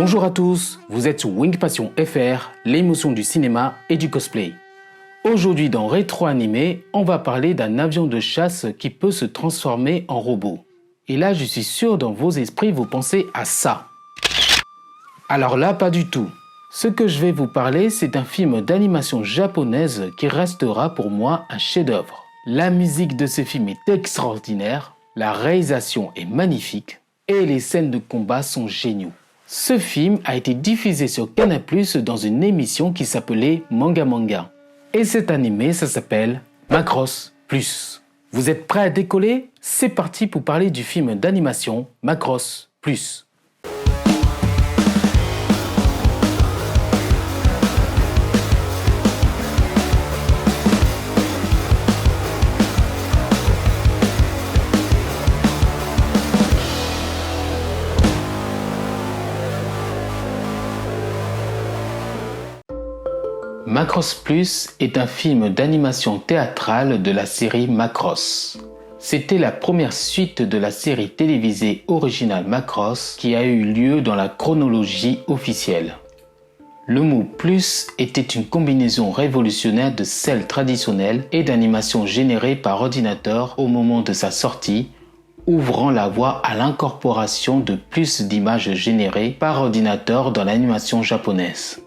Bonjour à tous, vous êtes sur Wing Passion FR, l'émotion du cinéma et du cosplay. Aujourd'hui dans Rétro Animé, on va parler d'un avion de chasse qui peut se transformer en robot. Et là, je suis sûr dans vos esprits, vous pensez à ça. Alors là, pas du tout. Ce que je vais vous parler, c'est un film d'animation japonaise qui restera pour moi un chef-d'œuvre. La musique de ce film est extraordinaire, la réalisation est magnifique et les scènes de combat sont géniaux. Ce film a été diffusé sur Canal+ dans une émission qui s'appelait Manga Manga. Et cet animé, ça s'appelle Macross Plus. Vous êtes prêts à décoller? C'est parti pour parler du film d'animation Macross Plus. Macross Plus est un film d'animation théâtrale de la série Macross. C'était la première suite de la série télévisée originale Macross qui a eu lieu dans la chronologie officielle. Le mot plus était une combinaison révolutionnaire de celle traditionnelle et d'animation générée par ordinateur au moment de sa sortie, ouvrant la voie à l'incorporation de plus d'images générées par ordinateur dans l'animation japonaise.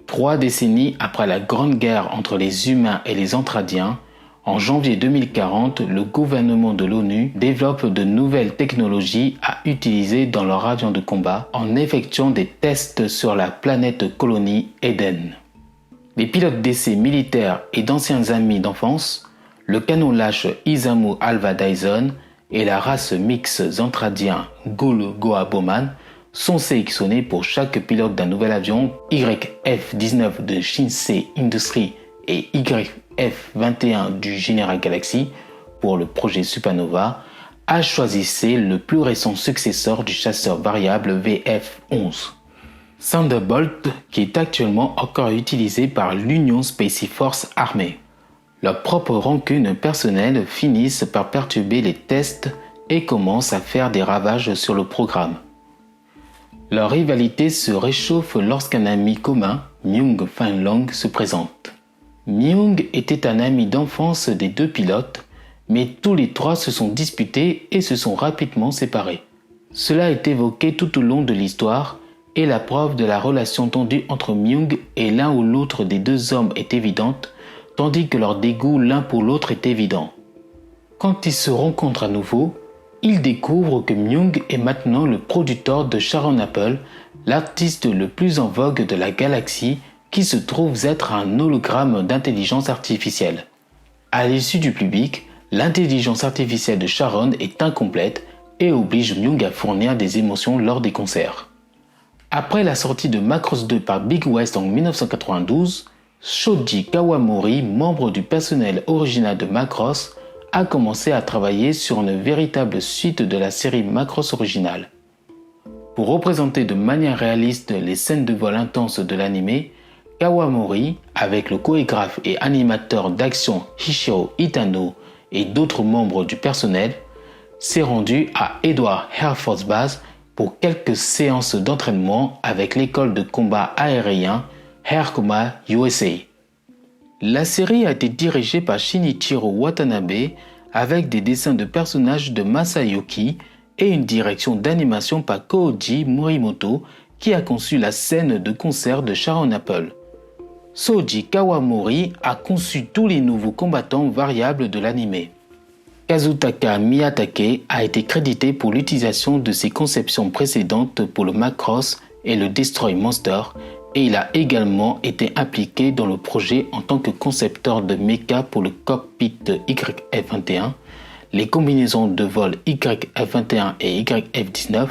3 décennies après la Grande Guerre entre les humains et les Entradiens, en janvier 2040, le gouvernement de l'ONU développe de nouvelles technologies à utiliser dans leur avion de combat en effectuant des tests sur la planète colonie Eden. Les pilotes d'essai militaires et d'anciens amis d'enfance, le canon lâche Isamu Alva Dyson et la race mixte Zantradien Gul Goaboman sont sélectionnés pour chaque pilote d'un nouvel avion YF-19 de Shinsei Industries et YF-21 du General Galaxy pour le projet Supernova, a choisi le plus récent successeur du chasseur variable VF-11. Thunderbolt, qui est actuellement encore utilisé par l'Union Space Force armée. Leurs propres rancunes personnelles finissent par perturber les tests et commencent à faire des ravages sur le programme. Leur rivalité se réchauffe lorsqu'un ami commun, Myung Fanlong, se présente. Myung était un ami d'enfance des 2 pilotes, mais tous les 3 se sont disputés et se sont rapidement séparés. Cela est évoqué tout au long de l'histoire et la preuve de la relation tendue entre Myung et l'un ou l'autre des 2 hommes est évidente, tandis que leur dégoût l'un pour l'autre est évident. Quand ils se rencontrent à nouveau, il découvre que Myung est maintenant le producteur de Sharon Apple, l'artiste le plus en vogue de la galaxie qui se trouve être un hologramme d'intelligence artificielle. À l'issue du public, l'intelligence artificielle de Sharon est incomplète et oblige Myung à fournir des émotions lors des concerts. Après la sortie de Macross 2 par Big West en 1992, Shoji Kawamori, membre du personnel original de Macross, a commencé à travailler sur une véritable suite de la série Macross originale. Pour représenter de manière réaliste les scènes de vol intenses de l'animé, Kawamori, avec le chorégraphe et animateur d'action Hishiro Itano et d'autres membres du personnel, s'est rendu à Edward Air Force Base pour quelques séances d'entraînement avec l'école de combat aérien Air Coma USA. La série a été dirigée par Shinichiro Watanabe avec des dessins de personnages de Masayoki et une direction d'animation par Koji Morimoto qui a conçu la scène de concert de Sharon Apple. Soji Kawamori a conçu tous les nouveaux combattants variables de l'anime. Kazutaka Miyatake a été crédité pour l'utilisation de ses conceptions précédentes pour le Macross et le Destroy Monster, et il a également été impliqué dans le projet en tant que concepteur de mecha pour le cockpit YF-21, les combinaisons de vol YF-21 et YF-19,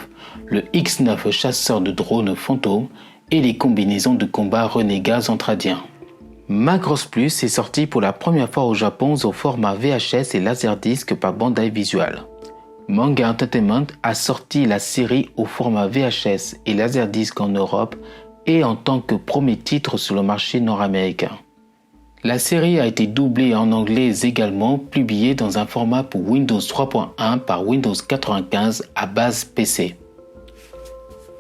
le X-9 chasseur de drones fantôme et les combinaisons de combat renégats Zantradien. Macross Plus est sorti pour la première fois au Japon au format VHS et Laserdisc par Bandai Visual. Manga Entertainment a sorti la série au format VHS et Laserdisc en Europe et en tant que premier titre sur le marché nord-américain. La série a été doublée en anglais également, publiée dans un format pour Windows 3.1 par Windows 95 à base PC.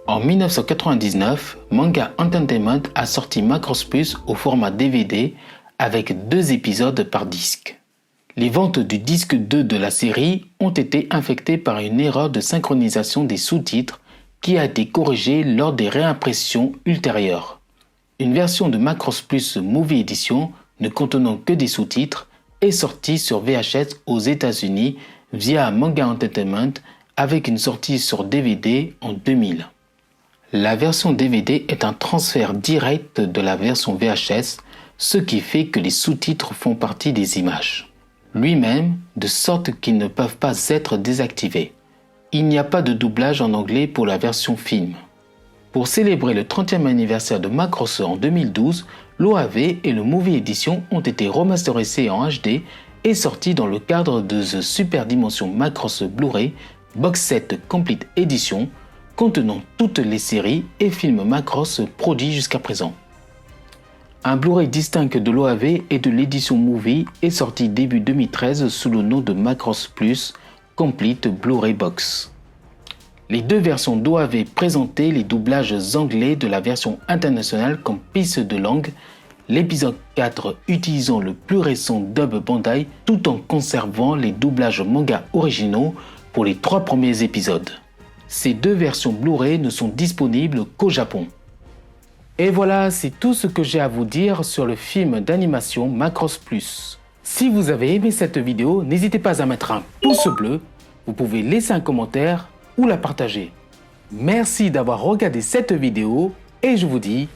En 1999, Manga Entertainment a sorti Macross Plus au format DVD avec 2 épisodes par disque. Les ventes du disque 2 de la série ont été infectées par une erreur de synchronisation des sous-titres qui a été corrigée lors des réimpressions ultérieures. Une version de Macross Plus Movie Edition ne contenant que des sous-titres est sortie sur VHS aux États-Unis via Manga Entertainment avec une sortie sur DVD en 2000. La version DVD est un transfert direct de la version VHS, ce qui fait que les sous-titres font partie des images lui-même, de sorte qu'ils ne peuvent pas être désactivés. Il n'y a pas de doublage en anglais pour la version film. Pour célébrer le 30e anniversaire de Macross en 2012, l'OAV et le Movie Edition ont été remasterisés en HD et sortis dans le cadre de The Super Dimension Macross Blu-ray Box Set Complete Edition, contenant toutes les séries et films Macross produits jusqu'à présent. Un Blu-ray distinct de l'OAV et de l'édition Movie est sorti début 2013 sous le nom de Macross Plus Complete Blu-ray Box. Les 2 versions d'OAV présentaient les doublages anglais de la version internationale comme piste de langue, l'épisode 4 utilisant le plus récent dub Bandai tout en conservant les doublages manga originaux pour les 3 premiers épisodes. Ces 2 versions Blu-ray ne sont disponibles qu'au Japon. Et voilà, c'est tout ce que j'ai à vous dire sur le film d'animation Macross Plus. Si vous avez aimé cette vidéo, n'hésitez pas à mettre un pouce bleu, vous pouvez laisser un commentaire ou la partager. Merci d'avoir regardé cette vidéo et je vous dis